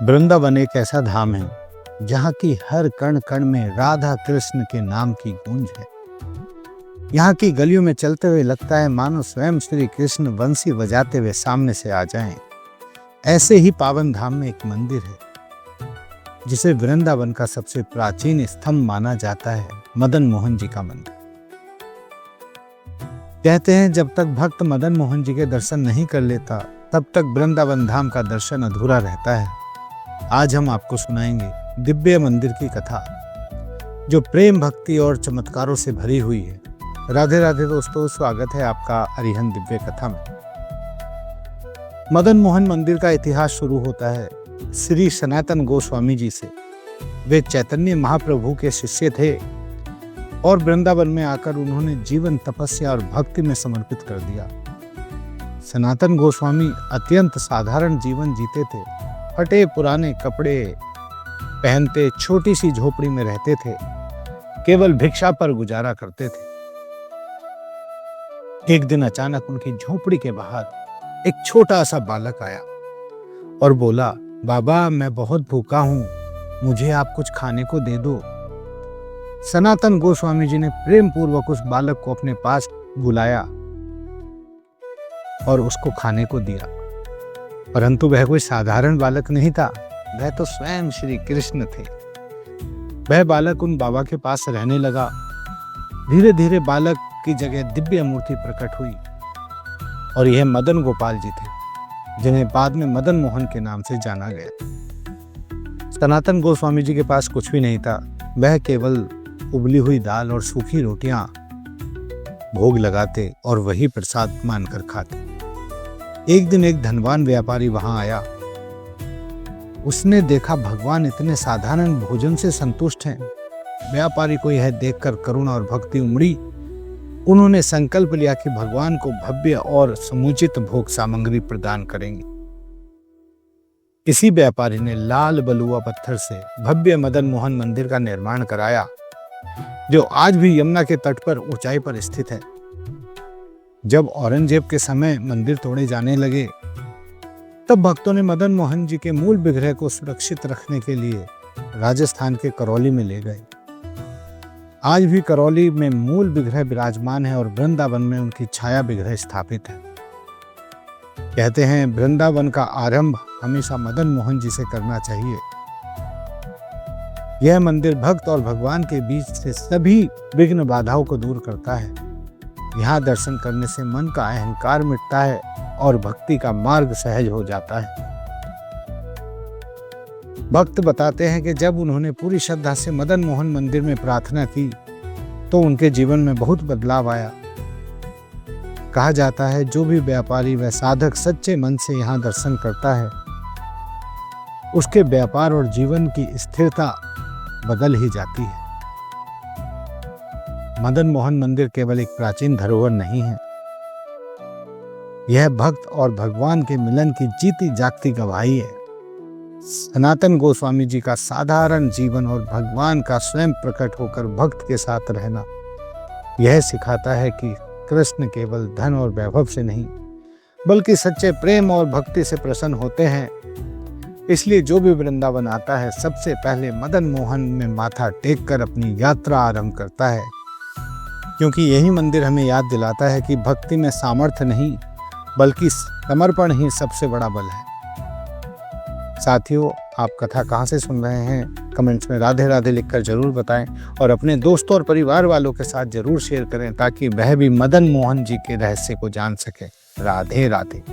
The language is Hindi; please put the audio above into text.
वृंदावन एक ऐसा धाम है जहाँ की हर कण कण में राधा कृष्ण के नाम की गूंज है। यहाँ की गलियों में चलते हुए लगता है मानो स्वयं श्री कृष्ण बंसी बजाते हुए सामने से आ जाएं। ऐसे ही पावन धाम में एक मंदिर है जिसे वृंदावन का सबसे प्राचीन स्तंभ माना जाता है, मदन मोहन जी का मंदिर। कहते हैं जब तक भक्त मदन मोहन जी के दर्शन नहीं कर लेता तब तक वृंदावन धाम का दर्शन अधूरा रहता है। आज हम आपको सुनाएंगे दिव्य मंदिर की कथा जो प्रेम, भक्ति और चमत्कारों से भरी हुई है। राधे राधे दोस्तों, स्वागत है आपका अरिहंत दिव्य कथा में। मदन मोहन मंदिर का इतिहास शुरू होता है श्री सनातन गोस्वामी जी से। वे चैतन्य महाप्रभु के शिष्य थे और वृंदावन में आकर उन्होंने जीवन तपस्या और भक्ति में समर्पित कर दिया। सनातन गोस्वामी अत्यंत साधारण जीवन जीते थे। फटे पुराने कपड़े पहनते छोटी सी झोपड़ी में रहते थे, केवल भिक्षा पर गुजारा करते थे। एक दिन अचानक उनकी झोपड़ी के बाहर एक छोटा सा बालक आया और बोला, बाबा मैं बहुत भूखा हूं, मुझे आप कुछ खाने को दे दो। सनातन गोस्वामी जी ने प्रेम पूर्वक उस बालक को अपने पास बुलाया और उसको खाने को दिया। परंतु वह कोई साधारण बालक नहीं था, वह तो स्वयं श्री कृष्ण थे। वह बालक उन बाबा के पास रहने लगा। धीरे धीरे बालक की जगह दिव्य मूर्ति प्रकट हुई और यह मदन गोपाल जी थे, जिन्हें बाद में मदन मोहन के नाम से जाना गया। सनातन गोस्वामी जी के पास कुछ भी नहीं था, वह केवल उबली हुई दाल और सूखी रोटियां भोग लगाते और वही प्रसाद मानकर खाते। एक दिन एक धनवान व्यापारी वहां आया। उसने देखा भगवान इतने साधारण भोजन से संतुष्ट हैं। व्यापारी को यह देखकर करुणा और भक्ति उमड़ी। उन्होंने संकल्प लिया कि भगवान को भव्य और समुचित भोग सामग्री प्रदान करेंगे। इसी व्यापारी ने लाल बलुआ पत्थर से भव्य मदन मोहन मंदिर का निर्माण कराया, जो आज भी यमुना के तट पर ऊंचाई पर स्थित है। जब औरंगजेब के समय मंदिर तोड़े जाने लगे तब भक्तों ने मदन मोहन जी के मूल विग्रह को सुरक्षित रखने के लिए राजस्थान के करौली में ले गए। आज भी करौली में मूल विग्रह विराजमान है और वृंदावन में उनकी छाया विग्रह स्थापित है। कहते हैं वृंदावन का आरंभ हमेशा मदन मोहन जी से करना चाहिए। यह मंदिर भक्त और भगवान के बीच से सभी विघ्न बाधाओं को दूर करता है। यहाँ दर्शन करने से मन का अहंकार मिटता है और भक्ति का मार्ग सहज हो जाता है। भक्त बताते हैं कि जब उन्होंने पूरी श्रद्धा से मदन मोहन मंदिर में प्रार्थना की तो उनके जीवन में बहुत बदलाव आया। कहा जाता है जो भी व्यापारी व साधक सच्चे मन से यहाँ दर्शन करता है उसके व्यापार और जीवन की स्थिरता बदल ही जाती है। मदन मोहन मंदिर केवल एक प्राचीन धरोहर नहीं है, यह भक्त और भगवान के मिलन की जीती जागती गवाही है। सनातन गोस्वामी जी का साधारण जीवन और भगवान का स्वयं प्रकट होकर भक्त के साथ रहना यह सिखाता है कि कृष्ण केवल धन और वैभव से नहीं बल्कि सच्चे प्रेम और भक्ति से प्रसन्न होते हैं। इसलिए जो भी वृंदावन आता है सबसे पहले मदन मोहन में माथा टेक कर अपनी यात्रा आरंभ करता है, क्योंकि यही मंदिर हमें याद दिलाता है कि भक्ति में सामर्थ्य नहीं बल्कि समर्पण ही सबसे बड़ा बल है। साथियों, आप कथा कहाँ से सुन रहे हैं कमेंट्स में राधे राधे लिखकर जरूर बताएं और अपने दोस्तों और परिवार वालों के साथ जरूर शेयर करें ताकि वह भी मदन मोहन जी के रहस्य को जान सके। राधे राधे।